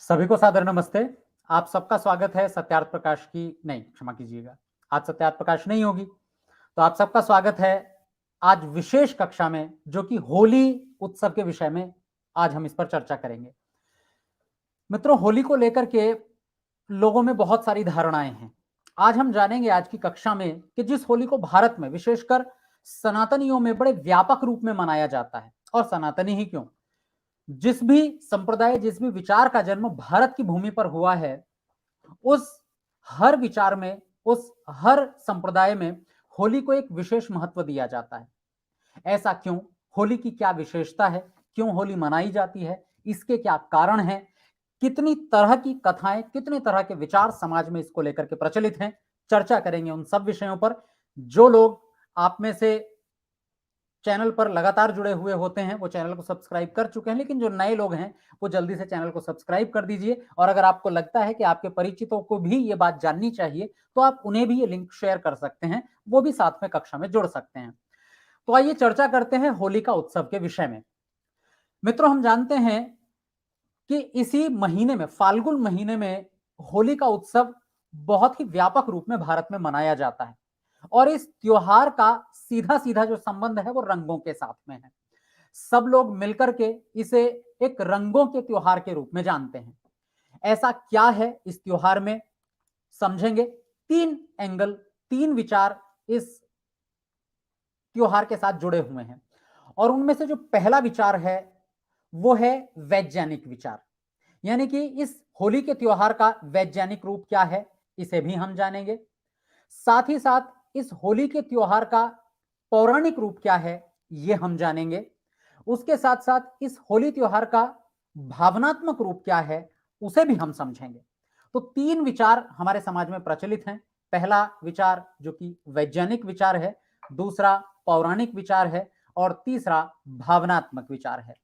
सभी को सादर नमस्ते। आप सबका स्वागत है सत्यार्थ प्रकाश की नहीं, क्षमा कीजिएगा, आज सत्यार्थ प्रकाश नहीं होगी। तो आप सबका स्वागत है आज विशेष कक्षा में, जो कि होली उत्सव के विषय में आज हम इस पर चर्चा करेंगे। मित्रों, होली को लेकर के लोगों में बहुत सारी धारणाएं हैं। आज हम जानेंगे आज की कक्षा में कि जिस होली को भारत में विशेषकर सनातनियों में बड़े व्यापक रूप में मनाया जाता है, और सनातनी ही क्यों, जिस भी संप्रदाय, जिस भी विचार का जन्म भारत की भूमि पर हुआ है, उस हर विचार में, उस हर संप्रदाय में होली को एक विशेष महत्व दिया जाता है। ऐसा क्यों? होली की क्या विशेषता है? क्यों होली मनाई जाती है? इसके क्या कारण हैं? कितनी तरह की कथाएं, कितने तरह के विचार समाज में इसको लेकर के प्रचलित हैं? चर्चा करेंगे उन सब विषयों पर। जो लोग आप में से चैनल पर लगातार जुड़े हुए होते हैं वो चैनल को सब्सक्राइब कर चुके हैं, लेकिन जो नए लोग हैं वो जल्दी से चैनल को सब्सक्राइब कर दीजिए। और अगर आपको लगता है कि आपके परिचितों को भी ये बात जाननी चाहिए तो आप उन्हें भी ये लिंक शेयर कर सकते हैं, वो भी साथ में कक्षा में जुड़ सकते हैं। तो आइए चर्चा करते हैं होली का उत्सव के विषय में। मित्रों, हम जानते हैं कि इसी महीने में, फाल्गुन महीने में, होली का उत्सव बहुत ही व्यापक रूप में भारत में मनाया जाता है। और इस त्योहार का सीधा सीधा जो संबंध है वो रंगों के साथ में है। सब लोग मिलकर के इसे एक रंगों के त्योहार के रूप में जानते हैं। ऐसा क्या है इस त्योहार में, समझेंगे। तीन एंगल, तीन विचार इस त्योहार के साथ जुड़े हुए हैं। और उनमें से जो पहला विचार है वो है वैज्ञानिक विचार, यानी कि इस होली के त्योहार का वैज्ञानिक रूप क्या है, इसे भी हम जानेंगे। साथ ही साथ इस होली के त्योहार का पौराणिक रूप क्या है, ये हम जानेंगे। उसके साथ साथ इस होली त्योहार का भावनात्मक रूप क्या है, उसे भी हम समझेंगे। तो तीन विचार हमारे समाज में प्रचलित हैं। पहला विचार जो कि वैज्ञानिक विचार है, दूसरा पौराणिक विचार है, और तीसरा भावनात्मक विचार है।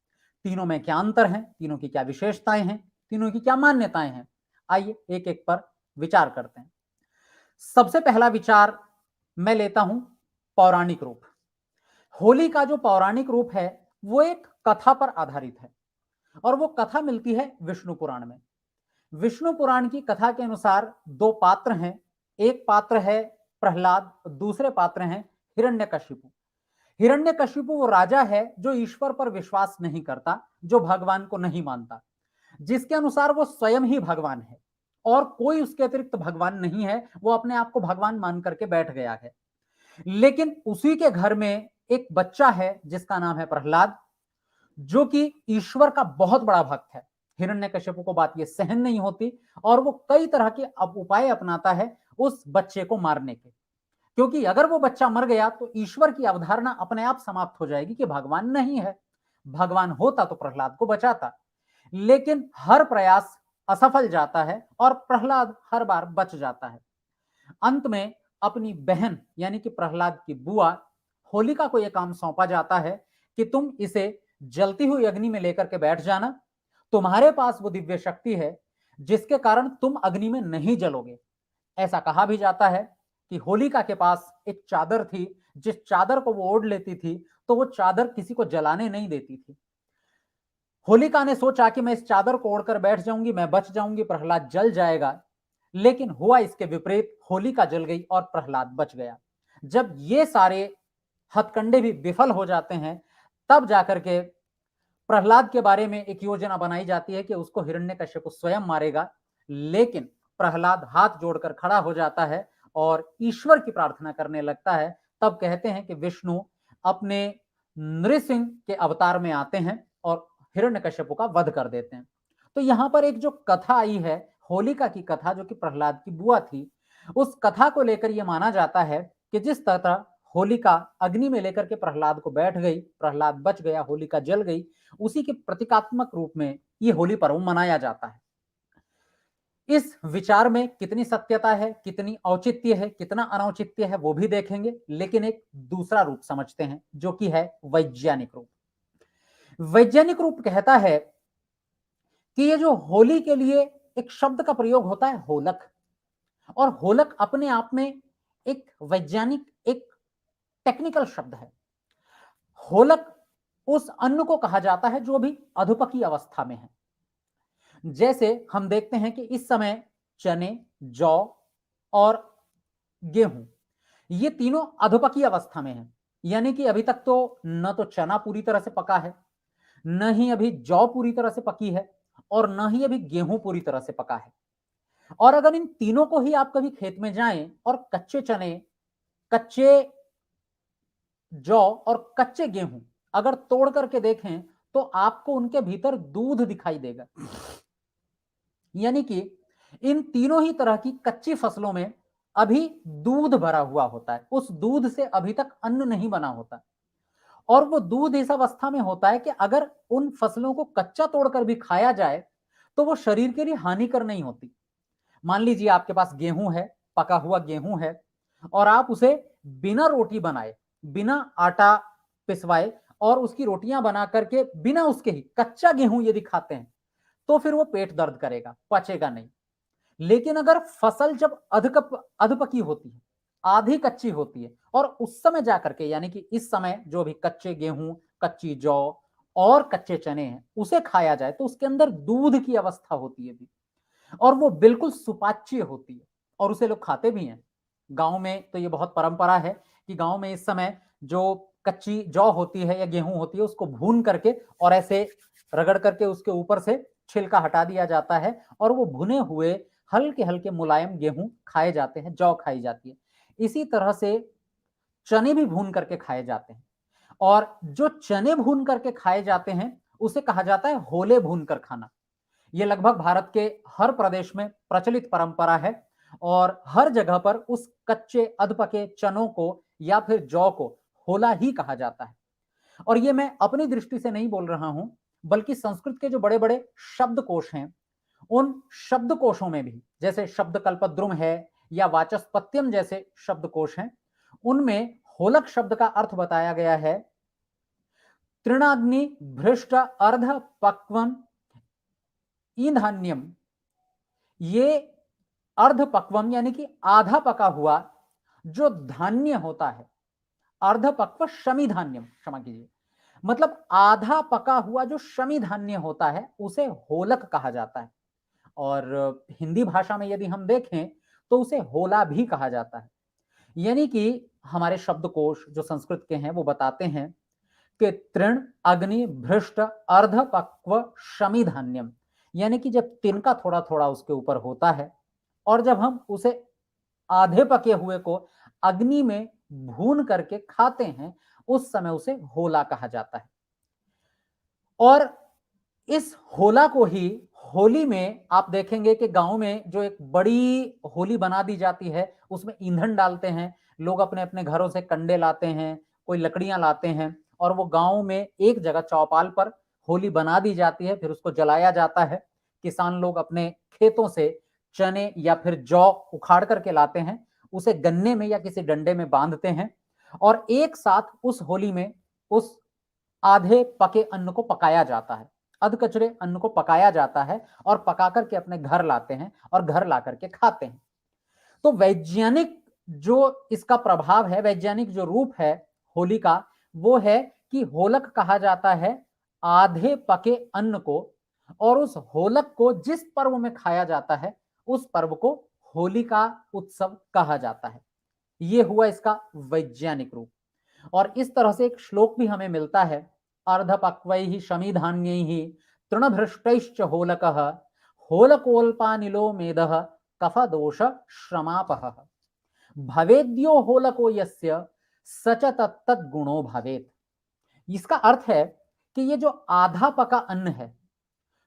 तीनों में क्या अंतर है, तीनों की क्या विशेषताएं हैं, तीनों की क्या मान्यताएं हैं, आइए एक एक पर विचार करते हैं। सबसे पहला विचार मैं लेता हूं पौराणिक रूप। होली का जो पौराणिक रूप है वो एक कथा पर आधारित है, और वो कथा मिलती है विष्णु पुराण में। विष्णु पुराण की कथा के अनुसार दो पात्र हैं। एक पात्र है प्रहलाद, दूसरे पात्र हैं हिरण्यकशिपु। हिरण्यकशिपु वो राजा है जो ईश्वर पर विश्वास नहीं करता, जो भगवान को नहीं मानता, जिसके अनुसार वो स्वयं ही भगवान है और कोई उसके अतिरिक्त भगवान नहीं है। वो अपने आप को भगवान मान करके बैठ गया है। लेकिन उसी के घर में एक बच्चा है जिसका नाम है प्रहलाद, जो कि ईश्वर का बहुत बड़ा भक्त है। हिरण्यकशिपु को बात ये सहन नहीं होती और वो कई तरह के उपाय अपनाता है उस बच्चे को मारने के, क्योंकि अगर वो बच्चा मर गया तो ईश्वर की अवधारणा अपने आप समाप्त हो जाएगी कि भगवान नहीं है। भगवान होता तो प्रहलाद को बचाता, लेकिन हर प्रयास असफल जाता है और प्रहलाद हर बार बच जाता है। अंत में अपनी बहन यानी कि प्रहलाद की बुआ होलिका को यह काम सौंपा जाता है कि तुम इसे जलती हुई अग्नि में लेकर के बैठ जाना। तुम्हारे पास वो दिव्य शक्ति है जिसके कारण तुम अग्नि में नहीं जलोगे। ऐसा कहा भी जाता है कि होलिका के पास एक चादर थी, जिस चादर को वो ओढ़ लेती थी तो वो चादर किसी को जलाने नहीं देती थी। होलिका ने सोचा कि मैं इस चादर को ओढ़कर बैठ जाऊंगी, मैं बच जाऊंगी, प्रहलाद जल जाएगा। लेकिन हुआ इसके विपरीत, होलिका जल गई और प्रहलाद बच गया। जब ये सारे हथकंडे भी विफल हो जाते हैं, तब जाकर के प्रहलाद के बारे में एक योजना बनाई जाती है कि उसको हिरण्यकश्यप स्वयं मारेगा। लेकिन प्रहलाद हाथ जोड़कर खड़ा हो जाता है और ईश्वर की प्रार्थना करने लगता है। तब कहते हैं कि विष्णु अपने नृसिंह के अवतार में आते हैं और हिरण्यकश्यप का वध कर देते हैं। तो यहां पर एक जो कथा आई है, होलिका की कथा, जो कि प्रहलाद की बुआ थी, उस कथा को लेकर यह माना जाता है कि जिस तरह होलिका अग्नि में लेकर के प्रहलाद को बैठ गई, प्रहलाद बच गया, होलिका जल गई, उसी के प्रतीकात्मक रूप में यह होली पर्व मनाया जाता है। इस विचार में कितनी सत्यता है, कितनी औचित्य है, कितना अनौचित्य है, वो भी देखेंगे। लेकिन एक दूसरा रूप समझते हैं जो कि है वैज्ञानिक रूप। वैज्ञानिक रूप कहता है कि ये जो होली के लिए एक शब्द का प्रयोग होता है होलक, और होलक अपने आप में एक वैज्ञानिक, एक टेक्निकल शब्द है। होलक उस अन्न को कहा जाता है जो भी अधुपकी अवस्था में है। जैसे हम देखते हैं कि इस समय चने, जौ और गेहूं ये तीनों अधपकी अवस्था में हैं। यानी कि अभी तक तो न तो चना पूरी तरह से पका है, न ही अभी जौ पूरी तरह से पकी है और न ही अभी गेहूं पूरी तरह से पका है। और अगर इन तीनों को ही आप कभी खेत में जाएं और कच्चे चने, कच्चे जौ और कच्चे गेहूं अगर तोड़ करके देखें तो आपको उनके भीतर दूध दिखाई देगा। यानी कि इन तीनों ही तरह की कच्ची फसलों में अभी दूध भरा हुआ होता है, उस दूध से अभी तक अन्न नहीं बना होता। और वो दूध इस अवस्था में होता है कि अगर उन फसलों को कच्चा तोड़कर भी खाया जाए तो वो शरीर के लिए हानिकर नहीं होती। मान लीजिए आपके पास गेहूं है, पका हुआ गेहूं है, और आप उसे बिना रोटी बनाए, बिना आटा पिसवाए और उसकी रोटियां बना करके बिना उसके ही कच्चा गेहूं यदि खाते हैं तो फिर वो पेट दर्द करेगा, पचेगा नहीं। लेकिन अगर फसल जब अधपकी होती है, आधी कच्ची होती है, और उस समय जाकर के यानी कि इस समय जो भी कच्चे गेहूं, कच्ची जौ और कच्चे चने हैं उसे खाया जाए तो उसके अंदर दूध की अवस्था होती है भी, और वो बिल्कुल सुपाच्य होती है और उसे लोग खाते भी हैं। गांव में तो ये बहुत परंपरा है कि गांव में इस समय जो कच्ची जौ होती है या गेहूं होती है उसको भून करके और ऐसे रगड़ करके उसके ऊपर से छिलका हटा दिया जाता है और वो भुने हुए हल्के हल्के मुलायम गेहूं खाए जाते हैं, जौ खाई जाती है। इसी तरह से चने भी भून करके खाए जाते हैं, और जो चने भून करके खाए जाते हैं उसे कहा जाता है होले भून कर खाना। ये लगभग भारत के हर प्रदेश में प्रचलित परंपरा है और हर जगह पर उस कच्चे अधपके चनों को या फिर जौ को होला ही कहा जाता है। और ये मैं अपनी दृष्टि से नहीं बोल रहा हूं, बल्कि संस्कृत के जो बड़े बड़े शब्दकोश हैं उन शब्दकोशों में भी, जैसे शब्द कल्पद्रुम है या वाचस्पत्यम जैसे शब्दकोश हैं, उनमें होलक शब्द का अर्थ बताया गया है तृणाग्नि भ्रष्ट अर्ध पक्वम ईंधान्यम। ये अर्ध पक्वम यानी कि आधा पका हुआ जो धान्य होता है, अर्ध पक्व शमी धान्यम, क्षमा कीजिए, मतलब आधा पका हुआ जो शमी धान्य होता है उसे होलक कहा जाता है। और हिंदी भाषा में यदि हम देखें तो उसे होला भी कहा जाता है। यानी कि हमारे शब्दकोश जो संस्कृत के हैं वो बताते हैं कि तृण अग्नि भ्रष्ट अर्धपक्व शमी धान्यम, यानी कि जब तिनका थोड़ा थोड़ा उसके ऊपर होता है और जब हम उसे आधे पके हुए को अग्नि में भून करके खाते हैं उस समय उसे होला कहा जाता है। और इस होला को ही होली में आप देखेंगे कि गांव में जो एक बड़ी होली बना दी जाती है उसमें ईंधन डालते हैं लोग, अपने अपने घरों से कंडे लाते हैं, कोई लकड़ियां लाते हैं और वो गांव में एक जगह चौपाल पर होली बना दी जाती है, फिर उसको जलाया जाता है। किसान लोग अपने खेतों से चने या फिर जौ उखाड़ करके लाते हैं, उसे गन्ने में या किसी डंडे में बांधते हैं और एक साथ उस होली में उस आधे पके अन्न को पकाया जाता है, अधकचरे अन्न को पकाया जाता है और पका करके अपने घर लाते हैं और घर ला करके खाते हैं। तो वैज्ञानिक जो इसका प्रभाव है, वैज्ञानिक जो रूप है होली का, वो है कि होलक कहा जाता है आधे पके अन्न को, और उस होलक को जिस पर्व में खाया जाता है उस पर्व को होली का उत्सव कहा जाता है। यह हुआ इसका वैज्ञानिक रूप। और इस तरह से एक श्लोक भी हमें मिलता है, अर्धपक्वैः शमिधान्यैः तृणभृष्टैश्च होलकः होलकोल्पानिलो मेदः कफदोष श्रमापहः भवेद्यो होलको यस्य सच तत्तद् गुणो भवेत्। इसका अर्थ है कि ये जो आधा पका अन्न है,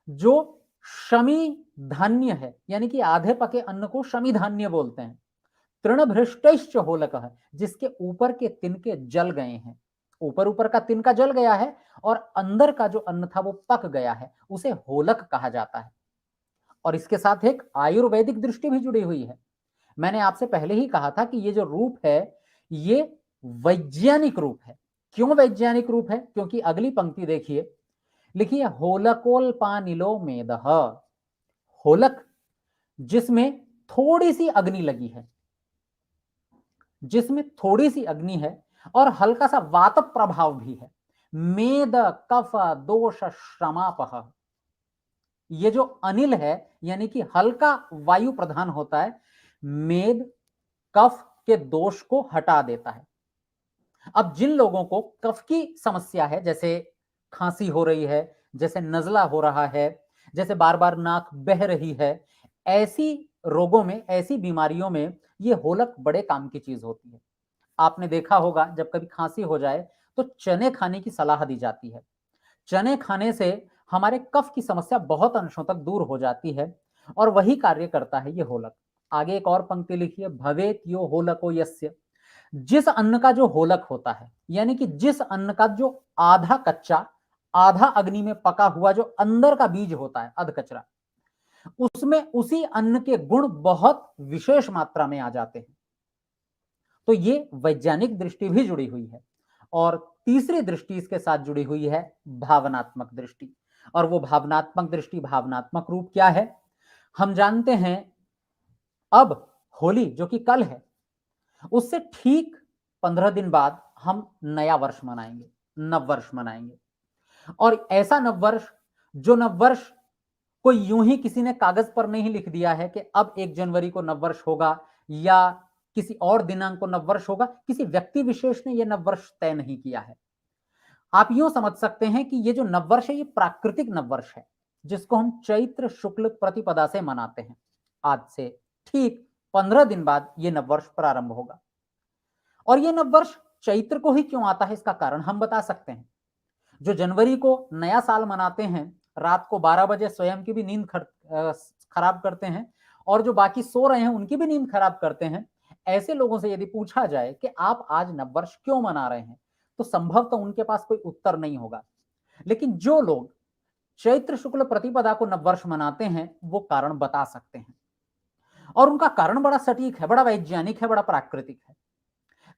जो शमी धान्य है, यानी कि आधे पके अन्न को शमी धान्य बोलते हैं, तृणभृष्टैश्च होलकः, जिसके ऊपर के तिनके जल गए हैं, ऊपर ऊपर का तिनका जल गया है और अंदर का जो अन्न था वो पक गया है, उसे होलक कहा जाता है। और इसके साथ एक आयुर्वेदिक दृष्टि भी जुड़ी हुई है। मैंने आपसे पहले ही कहा था कि ये जो रूप है ये वैज्ञानिक रूप है। क्यों वैज्ञानिक रूप है? क्योंकि अगली पंक्ति देखिए, लिखिए होलकोल्पानिलो मेदः, होलक जिसमें थोड़ी सी अग्नि लगी है, जिसमें थोड़ी सी अग्नि है और हल्का सा वात प्रभाव भी है, मेद कफ दोष श्रमापह, ये जो अनिल है यानी कि हल्का वायु प्रधान होता है, मेद कफ के दोष को हटा देता है। अब जिन लोगों को कफ की समस्या है, जैसे खांसी हो रही है, जैसे नजला हो रहा है, जैसे बार बार नाक बह रही है, ऐसी रोगों में, ऐसी बीमारियों में ये होलक बड़े काम की चीज होती है। आपने देखा होगा जब कभी खांसी हो जाए तो चने खाने की सलाह दी जाती है। चने खाने से हमारे कफ की समस्या बहुत अंशों तक दूर हो जाती है और वही कार्य करता है ये होलक। आगे एक और पंक्ति लिखिए, भवेत यो होलको यस्य। जिस अन्न का जो होलक होता है, यानी कि जिस अन्न का जो आधा कच्चा आधा अग्नि में पका हुआ जो अंदर का बीज होता है, अध कचरा, उसमें उसी अन्न के गुण बहुत विशेष मात्रा में आ जाते हैं। तो ये वैज्ञानिक दृष्टि भी जुड़ी हुई है। और तीसरी दृष्टि इसके साथ जुड़ी हुई है, भावनात्मक दृष्टि। और वो भावनात्मक दृष्टि, भावनात्मक रूप क्या है? हम जानते हैं अब होली जो कि कल है, उससे ठीक 15 दिन बाद हम नया वर्ष मनाएंगे, नववर्ष मनाएंगे। और ऐसा नववर्ष, जो नववर्ष कोई यूं ही किसी ने कागज पर नहीं लिख दिया है कि अब 1 जनवरी को नववर्ष होगा या किसी और दिनांक को नववर्ष होगा, किसी व्यक्ति विशेष ने यह नववर्ष तय नहीं किया है। आप यूं समझ सकते हैं कि ये जो नववर्ष है ये प्राकृतिक नववर्ष है, जिसको हम चैत्र शुक्ल प्रतिपदा से मनाते हैं। आज से ठीक 15 दिन बाद ये नववर्ष प्रारंभ होगा। और ये नववर्ष चैत्र को ही क्यों आता है, इसका कारण हम बता सकते हैं। जो जनवरी को नया साल मनाते हैं, रात को 12 बजे स्वयं की भी नींद खराब करते हैं और जो बाकी सो रहे हैं उनकी भी नींद खराब करते हैं। ऐसे लोगों से यदि पूछा जाए कि आप आज नववर्ष क्यों मना रहे हैं, तो संभव तो उनके पास कोई उत्तर नहीं होगा। लेकिन जो लोग चैत्र शुक्ल प्रतिपदा को नववर्ष मनाते हैं, वो कारण बता सकते हैं। और उनका कारण बड़ा सटीक है, बड़ा वैज्ञानिक है, बड़ा प्राकृतिक है।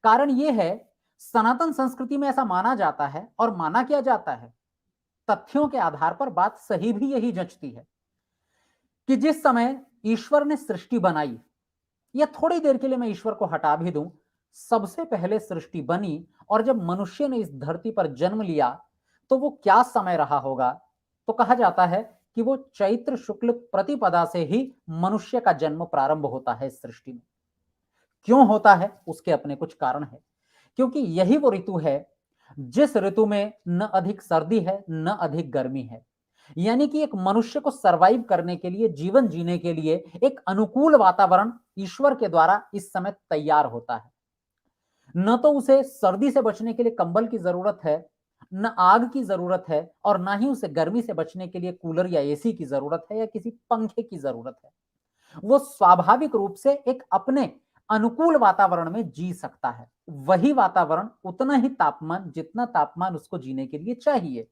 कारण यह है, सनातन संस्कृति में ऐसा माना जाता है और माना क्या जाता है, तथ्यों के आधार पर बात सही भी यही जचती है कि जिस समय ईश्वर ने सृष्टि बनाई, या थोड़ी देर के लिए मैं ईश्वर को हटा भी दूं, सबसे पहले सृष्टि बनी और जब मनुष्य ने इस धरती पर जन्म लिया तो वो क्या समय रहा होगा, तो कहा जाता है कि वो चैत्र शुक्ल प्रतिपदा से ही मनुष्य का जन्म प्रारंभ होता है इस सृष्टि में। क्यों होता है, उसके अपने कुछ कारण है। क्योंकि यही वो ऋतु है जिस ऋतु में न अधिक सर्दी है न अधिक गर्मी है, यानी कि एक मनुष्य को सरवाइव करने के लिए, जीवन जीने के लिए एक अनुकूल वातावरण ईश्वर के द्वारा इस समय तैयार होता है। न तो उसे सर्दी से बचने के लिए कंबल की जरूरत है, न आग की जरूरत है, और ना ही उसे गर्मी से बचने के लिए कूलर या एसी की जरूरत है या किसी पंखे की जरूरत है। वो स्वाभाविक रूप से एक अपने अनुकूल वातावरण में जी सकता है। वही वातावरण, उतना ही तापमान, जितना तापमान उसको जीने के लिए चाहिए।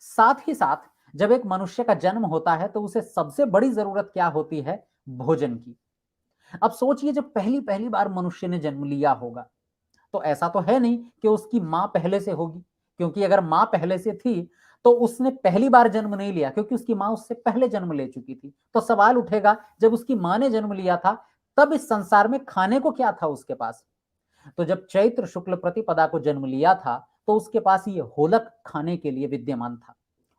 साथ ही साथ जब एक मनुष्य का जन्म होता है तो उसे सबसे बड़ी जरूरत क्या होती है, भोजन की। अब सोचिए, जब पहली पहली बार मनुष्य ने जन्म लिया होगा तो ऐसा तो है नहीं कि उसकी मां पहले से होगी, क्योंकि अगर मां पहले से थी तो उसने पहली बार जन्म नहीं लिया, क्योंकि उसकी मां उससे पहले जन्म ले चुकी थी। तो सवाल उठेगा, जब उसकी मां ने जन्म लिया था तब इस संसार में खाने को क्या था उसके पास? तो जब चैत्र शुक्ल प्रतिपदा को जन्म लिया था तो उसके पास ये होलक खाने के लिए विद्यमान था।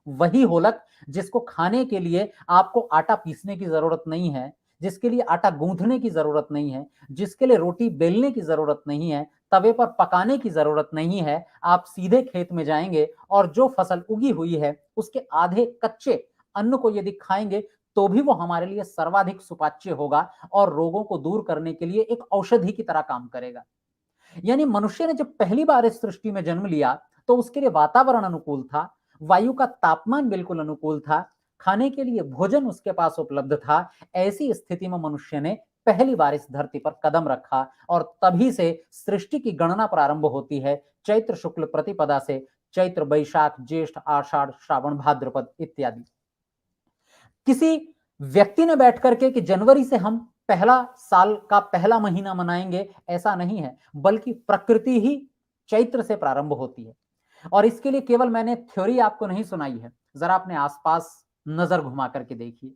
वही होलक जिसको खाने के लिए आपको आटा पीसने की जरूरत नहीं है, जिसके लिए आटा गूंथने की जरूरत नहीं है, जिसके लिए रोटी बेलने की जरूरत नहीं है, तवे पर पकाने की जरूरत नहीं है। आप सीधे खेत में जाएंगे और जो फसल उगी हुई है उसके आधे कच्चे अन्न को यदि खाएंगे तो भी वो हमारे लिए सर्वाधिक सुपाच्य होगा और रोगों को दूर करने के लिए एक औषधि की तरह काम करेगा। यानी मनुष्य ने जब पहली बार इस सृष्टि में जन्म लिया तो उसके लिए वातावरण अनुकूल था, वायु का तापमान बिल्कुल अनुकूल था, खाने के लिए भोजन उसके पास उपलब्ध था। ऐसी स्थिति में मनुष्य ने पहली बार इस धरती पर कदम रखा और तभी से सृष्टि की गणना प्रारंभ होती है चैत्र शुक्ल प्रतिपदा से। चैत्र, बैशाख, ज्येष्ठ, आषाढ़, श्रावण, भाद्रपद इत्यादि। किसी व्यक्ति ने बैठ करके कि जनवरी से हम पहला साल का पहला महीना मनाएंगे, ऐसा नहीं है, बल्कि प्रकृति ही चैत्र से प्रारंभ होती है। और इसके लिए केवल मैंने थ्योरी आपको नहीं सुनाई है, जरा अपने आसपास नजर घुमा करके देखिए,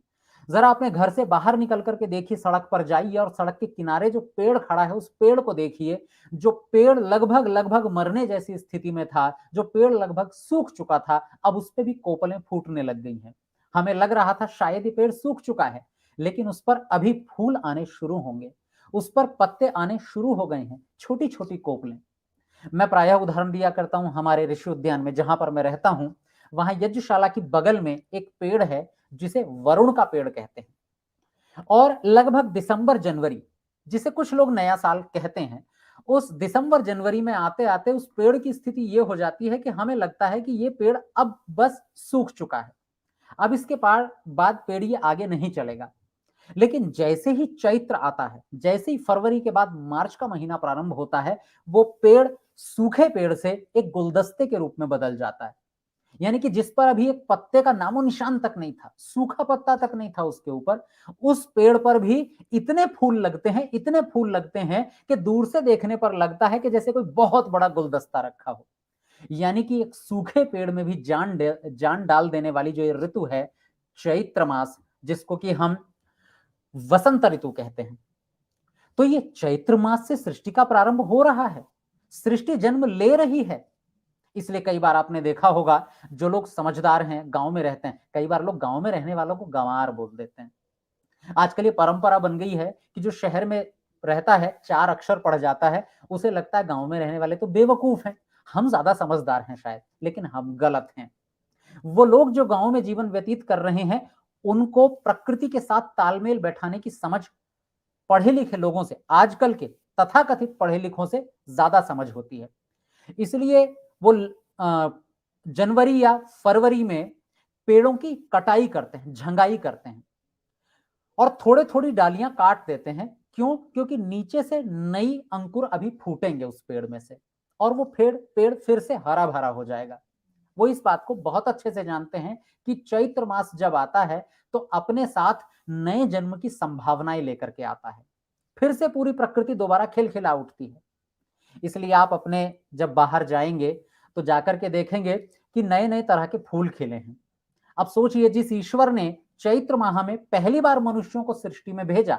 जरा अपने घर से बाहर निकल करके देखिए, सड़क पर जाइए और सड़क के किनारे जो पेड़ खड़ा है उस पेड़ को देखिए। जो पेड़ लगभग लगभग मरने जैसी स्थिति में था, जो पेड़ लगभग सूख चुका था, अब उस पे भी कोपलें फूटने लग गई हैं। हमें लग रहा था शायद ये पेड़ सूख चुका है, लेकिन उस पर अभी फूल आने शुरू होंगे, उस पर पत्ते आने शुरू हो गए हैं, छोटी छोटी कोपलें। मैं प्रायः उदाहरण दिया करता हूं हमारे ऋषि उद्यान में जहां पर मैं रहता हूं, वहां यज्ञशाला की बगल में एक पेड़ है जिसे वरुण का पेड़ कहते हैं। और लगभग दिसंबर जनवरी, जिसे कुछ लोग नया साल कहते हैं, उस दिसंबर जनवरी में आते आते उस पेड़ की स्थिति ये हो जाती है कि हमें लगता है कि ये पेड़ अब बस सूख चुका है, अब इसके पार बाद पेड़ ये आगे नहीं चलेगा। लेकिन जैसे ही चैत्र आता है, जैसे ही फरवरी के बाद मार्च का महीना प्रारंभ होता है, वो पेड़ सूखे पेड़ से एक गुलदस्ते के रूप में बदल जाता है। यानी कि जिस पर अभी एक पत्ते का नामो निशान तक नहीं था, सूखा पत्ता तक नहीं था उसके ऊपर, उस पेड़ पर भी इतने फूल लगते हैं, इतने फूल लगते हैं कि दूर से देखने पर लगता है कि जैसे कोई बहुत बड़ा गुलदस्ता रखा हो। यानी कि एक सूखे पेड़ में भी जान डाल देने वाली जो ये ऋतु है, चैत्र मास, जिसको कि हम वसंत ऋतु कहते हैं, तो ये चैत्र मास से सृष्टि का प्रारंभ हो रहा है, सृष्टि जन्म ले रही है। इसलिए कई बार आपने देखा होगा, जो लोग समझदार हैं, गांव में रहते हैं, कई बार लोग गांव में रहने वालों को गंवार बोल देते हैं। आजकल ये परंपरा बन गई है कि जो शहर में रहता है, 4 अक्षर पढ़ जाता है, उसे लगता है गांव में रहने वाले तो बेवकूफ हैं, हम ज्यादा समझदार हैं शायद, लेकिन हम गलत हैं। वो लोग जो गांव में जीवन व्यतीत कर रहे हैं, उनको प्रकृति के साथ तालमेल बैठाने की समझ पढ़े लिखे लोगों से, आजकल के तथाकथित पढ़े लिखों से ज्यादा समझ होती है। इसलिए वो जनवरी या फरवरी में पेड़ों की कटाई करते हैं, झंगाई करते हैं और थोड़े थोड़ी डालियां काट देते हैं। क्यों? क्योंकि नीचे से नई अंकुर अभी फूटेंगे उस पेड़ में से और वो पेड़ फिर से हरा भरा हो जाएगा। वो इस बात को बहुत अच्छे से जानते हैं कि चैत्र मास जब आता है तो अपने साथ नए जन्म की संभावनाएं लेकर के आता है, फिर से पूरी प्रकृति दोबारा खिलखिला उठती है। इसलिए आप अपने जब बाहर जाएंगे तो जाकर के देखेंगे कि नए नए तरह के फूल खिले हैं। अब सोचिए, जिस ईश्वर ने चैत्र माह में पहली बार मनुष्यों को सृष्टि में भेजा,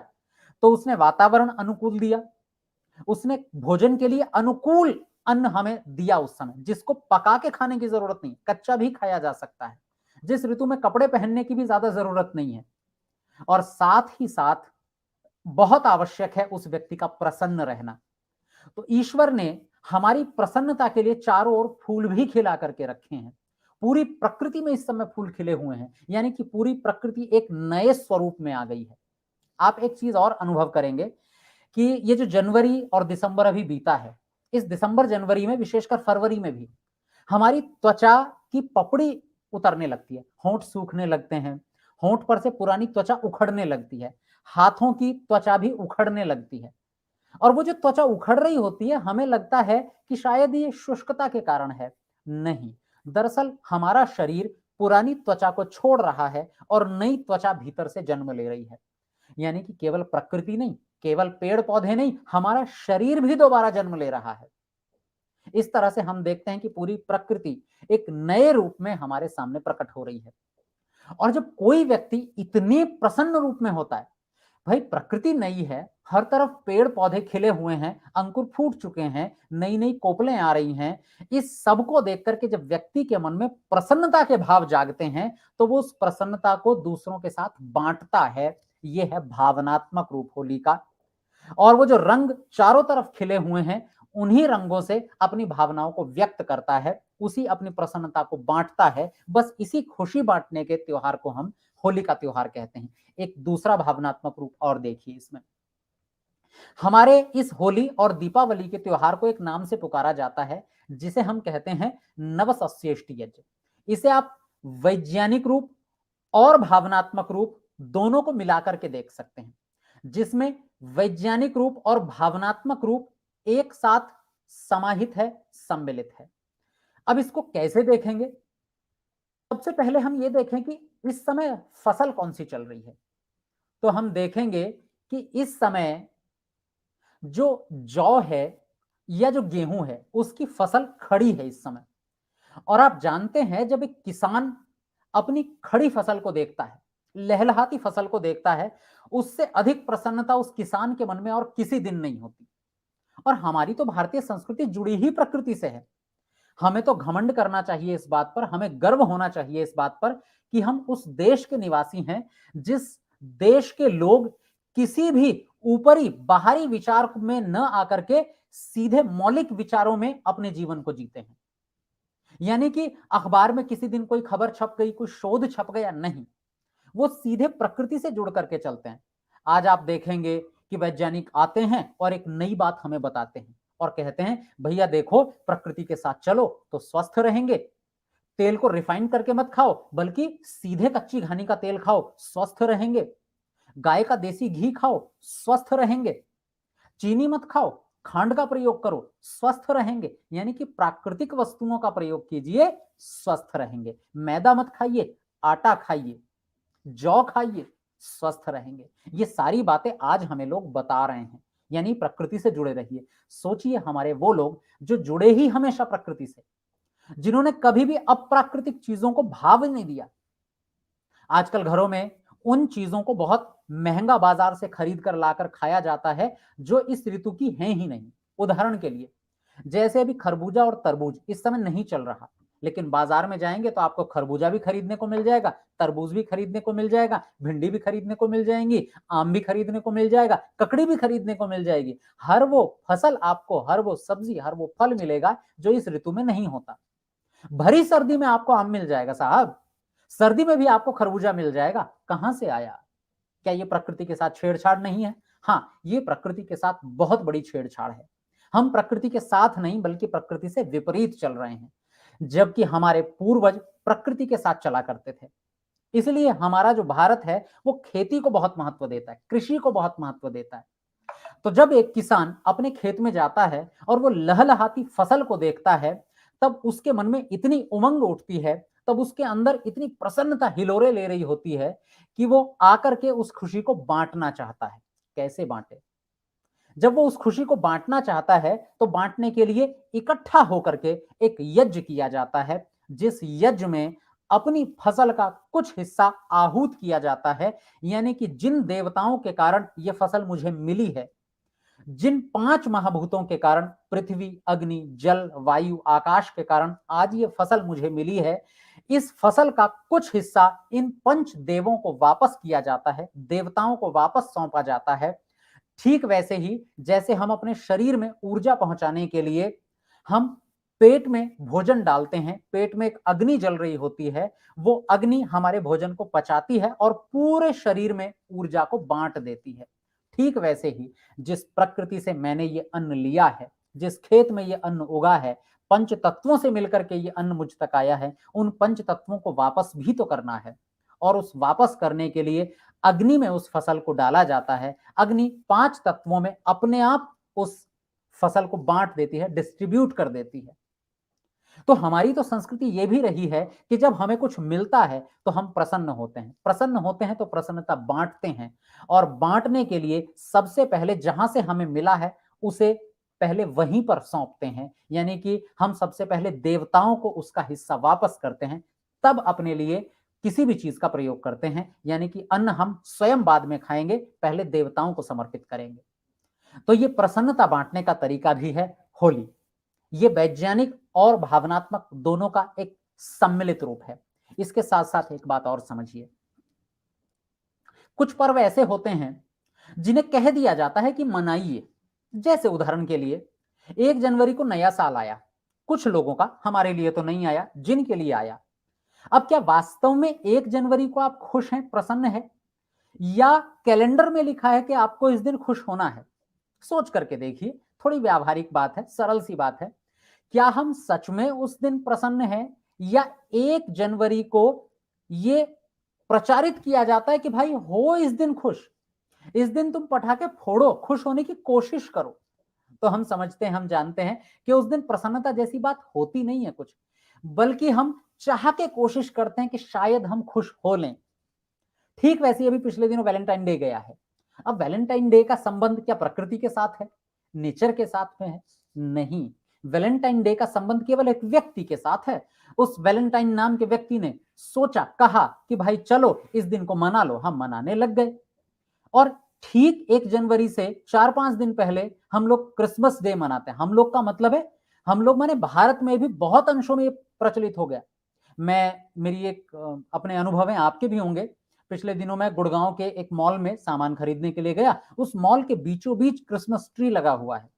तो उसने वातावरण अनुकूल दिया, उसने भोजन के लिए अनुकूल अन्न हमें दिया उस समय, जिसको पका के खाने की जरूरत नहीं, कच्चा भी खाया जा सकता है, जिस ऋतु में कपड़े पहनने की भी ज्यादा जरूरत नहीं है। और साथ ही साथ बहुत आवश्यक है उस व्यक्ति का प्रसन्न रहना। तो ईश्वर ने हमारी प्रसन्नता के लिए चारों ओर फूल भी खिला करके रखे हैं। पूरी प्रकृति में इस समय फूल खिले हुए हैं, यानी कि पूरी प्रकृति एक नए स्वरूप में आ गई है। आप एक चीज और अनुभव करेंगे कि ये जो जनवरी और दिसंबर अभी बीता है, इस दिसंबर जनवरी में, विशेषकर फरवरी में भी, हमारी त्वचा की पपड़ी उतरने लगती है, होंठ सूखने लगते हैं, होंठ पर से पुरानी त्वचा उखड़ने लगती है, हाथों की त्वचा भी उखड़ने लगती है। और वो जो त्वचा उखड़ रही होती है, हमें लगता है कि शायद ये शुष्कता के कारण है। नहीं, दरअसल हमारा शरीर पुरानी त्वचा को छोड़ रहा है और नई त्वचा भीतर से जन्म ले रही है। यानी कि केवल प्रकृति नहीं, केवल पेड़ पौधे नहीं, हमारा शरीर भी दोबारा जन्म ले रहा है। इस तरह से हम देखते हैं कि पूरी प्रकृति एक नए रूप में हमारे सामने प्रकट हो रही है। और जब कोई व्यक्ति इतने प्रसन्न रूप में होता है, भाई प्रकृति नई है, हर तरफ पेड़ पौधे खिले हुए हैं, अंकुर फूट चुके हैं, नई नई कोपलें आ रही हैं, इस सब को देख करके जब व्यक्ति के मन में प्रसन्नता के भाव जागते हैं, तो वो उस प्रसन्नता को दूसरों के साथ बांटता है। ये है भावनात्मक रूप होली का। और वो जो रंग चारों तरफ खिले हुए हैं, उन्हीं रंगों से अपनी भावनाओं को व्यक्त करता है, उसी अपनी प्रसन्नता को बांटता है। बस इसी खुशी बांटने के त्योहार को हम होली का त्योहार कहते हैं। एक दूसरा भावनात्मक रूप और देखिए इसमें, हमारे इस होली और दीपावली के त्योहार को एक नाम से पुकारा जाता है, जिसे हम कहते हैं नवसस्येष्टि यज्ञ। इसे आप वैज्ञानिक रूप और भावनात्मक रूप दोनों को मिलाकर के देख सकते हैं, जिसमें वैज्ञानिक रूप और भावनात्मक रूप एक साथ समाहित है, सम्मिलित है। अब इसको कैसे देखेंगे? सबसे पहले हम ये देखें कि इस समय फसल कौन सी चल रही है। तो हम देखेंगे कि इस समय जो जौ है या जो गेहूं है, उसकी फसल खड़ी है इस समय। और आप जानते हैं, जब एक किसान अपनी खड़ी फसल को देखता है, लहलहाती फसल को देखता है, उससे अधिक प्रसन्नता उस किसान के मन में और किसी दिन नहीं होती। और हमारी तो भारतीय संस्कृति जुड़ी ही प्रकृति से है। हमें तो घमंड करना चाहिए इस बात पर, हमें गर्व होना चाहिए इस बात पर कि हम उस देश के निवासी हैं जिस देश के लोग किसी भी ऊपरी बाहरी विचार में न आकर के सीधे मौलिक विचारों में अपने जीवन को जीते हैं। यानी कि अखबार में किसी दिन कोई खबर छप गई, कोई शोध छप गया, नहीं, वो सीधे प्रकृति से जुड़ करके चलते हैं। आज आप देखेंगे कि वैज्ञानिक आते हैं और एक नई बात हमें बताते हैं और कहते हैं भैया देखो प्रकृति के साथ चलो तो स्वस्थ रहेंगे, तेल को रिफाइन करके मत खाओ बल्कि सीधे कच्ची घानी का तेल खाओ, स्वस्थ रहेंगे, गाय का देसी घी खाओ, स्वस्थ रहेंगे, चीनी मत खाओ, खांड का प्रयोग करो, स्वस्थ रहेंगे। यानी कि प्राकृतिक वस्तुओं का प्रयोग कीजिए, स्वस्थ रहेंगे। मैदा मत खाइए, आटा खाइए, जौ खाइए, स्वस्थ रहेंगे। ये सारी बातें आज हमें लोग बता रहे हैं। यानी प्रकृति से जुड़े रहिए। सोचिए हमारे वो लोग जो जुड़े ही हमेशा प्रकृति से, जिन्होंने कभी भी अप्राकृतिक चीजों को भाव नहीं दिया। आजकल घरों में उन चीजों को बहुत महंगा बाजार से खरीद कर लाकर खाया जाता है जो इस ऋतु की हैं ही नहीं। उदाहरण के लिए जैसे अभी खरबूजा और तरबूज इस समय नहीं चल रहा, लेकिन बाजार में जाएंगे तो आपको खरबूजा भी खरीदने को मिल जाएगा, तरबूज भी खरीदने को मिल जाएगा, भिंडी भी खरीदने को मिल जाएंगी, आम भी खरीदने को मिल जाएगा, ककड़ी भी खरीदने को मिल जाएगी। हर वो फसल आपको, हर वो सब्जी, हर वो फल मिलेगा जो इस ऋतु में नहीं होता। भरी सर्दी में आपको आम मिल जाएगा साहब, सर्दी में भी आपको खरबूजा मिल जाएगा। कहां से आया? क्या ये प्रकृति के साथ छेड़छाड़ नहीं है? हाँ, ये प्रकृति के साथ बहुत बड़ी छेड़छाड़ है। हम प्रकृति के साथ नहीं बल्कि प्रकृति से विपरीत चल रहे हैं, जबकि हमारे पूर्वज प्रकृति के साथ चला करते थे। इसलिए हमारा जो भारत है वो खेती को बहुत महत्व देता है, कृषि को बहुत महत्व देता है। तो जब एक किसान अपने खेत में जाता है और वो लहलहाती फसल को देखता है, तब उसके मन में इतनी उमंग उठती है, तब उसके अंदर इतनी प्रसन्नता हिलोरे ले रही होती है कि वो आकर के उस खुशी को बांटना चाहता है। कैसे बांटे? जब वो उस खुशी को बांटना चाहता है तो बांटने के लिए इकट्ठा होकर के एक यज्ञ किया जाता है, जिस यज्ञ में अपनी फसल का कुछ हिस्सा आहूत किया जाता है। यानी कि जिन देवताओं के कारण ये फसल मुझे मिली है, जिन 5 महाभूतों के कारण, पृथ्वी, अग्नि, जल, वायु, आकाश के कारण आज ये फसल मुझे मिली है, इस फसल का कुछ हिस्सा इन पंच देवों को वापस किया जाता है, देवताओं को वापस सौंपा जाता है। ठीक वैसे ही जैसे हम अपने शरीर में ऊर्जा पहुंचाने के लिए हम पेट में भोजन डालते हैं, पेट में एक अग्नि जल रही होती है, वो अग्नि हमारे भोजन को पचाती है और पूरे शरीर में ऊर्जा को बांट देती है। ठीक वैसे ही जिस प्रकृति से मैंने ये अन्न लिया है, जिस खेत में ये अन्न उगा है, पंच तत्वों से मिलकर के ये अन्न मुझ तक आया है, उन पंच तत्वों को वापस भी तो करना है। और उस वापस करने के लिए अग्नि में उस फसल को डाला जाता है। अग्नि 5 तत्वों में अपने आप उस फसल को बांट देती है, डिस्ट्रीब्यूट कर देती है। तो हमारी तो संस्कृति ये भी रही है कि जब हमें कुछ मिलता है तो हम प्रसन्न होते हैं, प्रसन्न होते हैं तो प्रसन्नता बांटते हैं, और बांटने के लिए सबसे पहले जहां से हमें मिला है उसे पहले वहीं पर सौंपते हैं। यानी कि हम सबसे पहले देवताओं को उसका हिस्सा वापस करते हैं, तब अपने लिए किसी भी चीज का प्रयोग करते हैं। यानी कि अन्न हम स्वयं बाद में खाएंगे, पहले देवताओं को समर्पित करेंगे। तो ये प्रसन्नता बांटने का तरीका भी है होली। ये वैज्ञानिक और भावनात्मक दोनों का एक सम्मिलित रूप है। इसके साथ साथ एक बात और समझिए, कुछ पर्व ऐसे होते हैं जिन्हें कह दिया जाता है कि मनाइए। जैसे उदाहरण के लिए 1 जनवरी को नया साल आया, कुछ लोगों का, हमारे लिए तो नहीं आया, जिनके लिए आया। अब क्या वास्तव में 1 जनवरी को आप खुश हैं, प्रसन्न हैं, या कैलेंडर में लिखा है कि आपको इस दिन खुश होना है? सोच करके देखिए, थोड़ी व्यावहारिक बात है, सरल सी बात है। क्या हम सच में उस दिन प्रसन्न हैं, या 1 जनवरी को ये प्रचारित किया जाता है कि भाई हो इस दिन खुश, इस दिन तुम पटाखे फोड़ो, खुश होने की कोशिश करो? तो हम समझते हैं, हम जानते हैं कि उस दिन प्रसन्नता जैसी बात होती नहीं है कुछ, बल्कि हम चाह के कोशिश करते हैं कि शायद हम खुश हो लें। ठीक वैसे ही अभी पिछले दिनों वैलेंटाइन डे गया है। अब वैलेंटाइन डे का संबंध क्या प्रकृति के साथ है, नेचर के साथ में है? नहीं, वैलेंटाइन डे का संबंध केवल एक व्यक्ति के साथ है। उस वैलेंटाइन नाम के व्यक्ति ने सोचा, कहा कि भाई चलो इस दिन को मना लो, हम मनाने लग गए। और ठीक 1 जनवरी से 4-5 दिन पहले हम लोग क्रिसमस डे मनाते हैं। हम लोग का मतलब है हम लोग माने भारत में भी बहुत अंशों में ये प्रचलित हो गया। मेरी एक अपने अनुभव हैं, आपके भी होंगे। पिछले दिनों मैं गुड़गांव के एक मॉल में सामान खरीदने के लिए गया। उस मॉल के बीचों बीच क्रिसमस ट्री लगा हुआ है,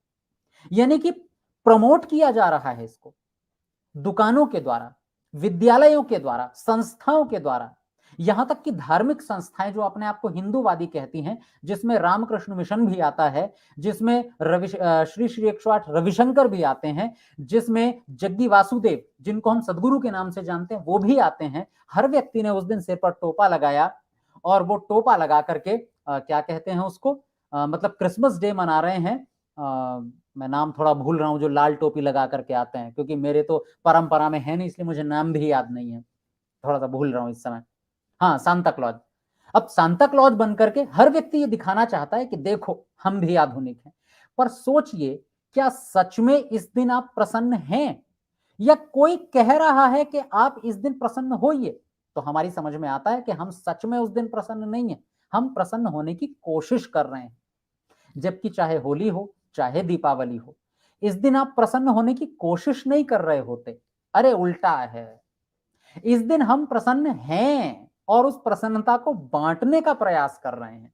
यानी कि प्रमोट किया जा रहा है इसको दुकानों के द्वारा, विद्यालयों के द्वारा, संस्थाओं के द्वारा, यहां तक कि धार्मिक संस्थाएं जो अपने आप को हिंदूवादी कहती हैं, जिसमें रामकृष्ण मिशन भी आता है, जिसमें श्री श्री 108 रविशंकर भी आते हैं, जिसमें जग्गी वासुदेव, जिनको हम सदगुरु के नाम से जानते हैं, वो भी आते हैं। हर व्यक्ति ने उस दिन सिर पर टोपा लगाया और वो टोपा लगा करके क्या कहते हैं उसको, मतलब क्रिसमस डे मना रहे हैं। मैं नाम थोड़ा भूल रहा हूं, जो लाल टोपी लगा करके आते हैं, क्योंकि मेरे तो परंपरा में है नहीं, इसलिए मुझे नाम भी याद नहीं है, थोड़ा सा भूल रहा हूं इस समय। हाँ, सांता क्लॉज। अब सांता क्लॉज बन करके हर व्यक्ति ये दिखाना चाहता है कि देखो हम भी आधुनिक हैं। पर सोचिए, क्या सच में इस दिन आप प्रसन्न हैं, या कोई कह रहा है कि आप इस दिन प्रसन्न होइए? तो हमारी समझ में आता है कि हम सच में उस दिन प्रसन्न नहीं है, हम प्रसन्न होने की कोशिश कर रहे हैं। जबकि चाहे होली हो, चाहे दीपावली हो, इस दिन आप प्रसन्न होने की कोशिश नहीं कर रहे होते। अरे उल्टा है, इस दिन हम प्रसन्न हैं और उस प्रसन्नता को बांटने का प्रयास कर रहे हैं।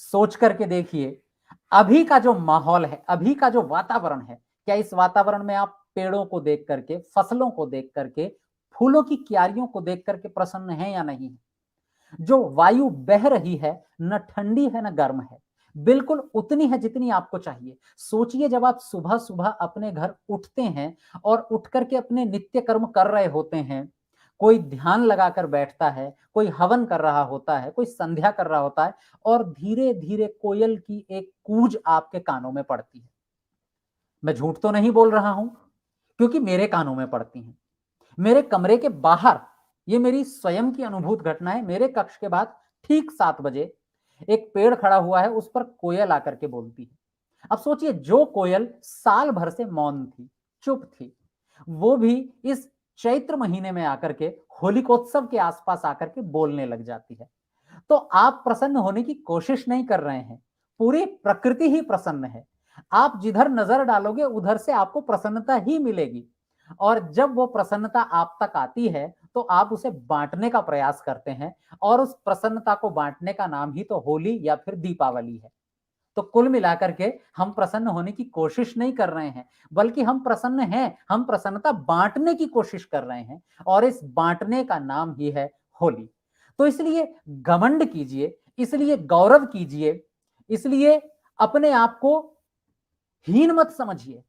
सोच करके देखिए, अभी का जो माहौल है, अभी का जो वातावरण है, क्या इस वातावरण में आप पेड़ों को देख करके, फसलों को देख करके, फूलों की क्यारियों को देख करके प्रसन्न हैं या नहीं? जो वायु बह रही है, न ठंडी है न गर्म है, बिल्कुल उतनी है जितनी आपको चाहिए। सोचिए, जब आप सुबह सुबह अपने घर उठते हैं और उठ करके अपने नित्य कर्म कर रहे होते हैं, कोई ध्यान लगाकर बैठता है, कोई हवन कर रहा होता है, कोई संध्या कर रहा होता है, और धीरे धीरे कोयल की एक कूज आपके कानों में पड़ती है। मैं झूठ तो नहीं बोल रहा हूं, क्योंकि मेरे कानों में पड़ती हैं। मेरे कमरे के बाहर, ये मेरी स्वयं की अनुभूत घटना है, मेरे कक्ष के बाद ठीक 7 बजे एक पेड़ खड़ा हुआ है, उस पर कोयल आकर के बोलती है। अब सोचिए, जो कोयल साल भर से मौन थी, चुप थी, वो भी इस चैत्र महीने में आकर के होलिकोत्सव के आसपास आकर के बोलने लग जाती है। तो आप प्रसन्न होने की कोशिश नहीं कर रहे हैं, पूरी प्रकृति ही प्रसन्न है। आप जिधर नजर डालोगे उधर से आपको प्रसन्नता ही मिलेगी, और जब वो प्रसन्नता आप तक आती है तो आप उसे बांटने का प्रयास करते हैं, और उस प्रसन्नता को बांटने का नाम ही तो होली या फिर दीपावली है। तो कुल मिलाकर के हम प्रसन्न होने की कोशिश नहीं कर रहे हैं, बल्कि हम प्रसन्न हैं, हम प्रसन्नता बांटने की कोशिश कर रहे हैं, और इस बांटने का नाम ही है होली। तो इसलिए घमंड कीजिए, इसलिए गौरव कीजिए, इसलिए अपने आप को हीन मत समझिए,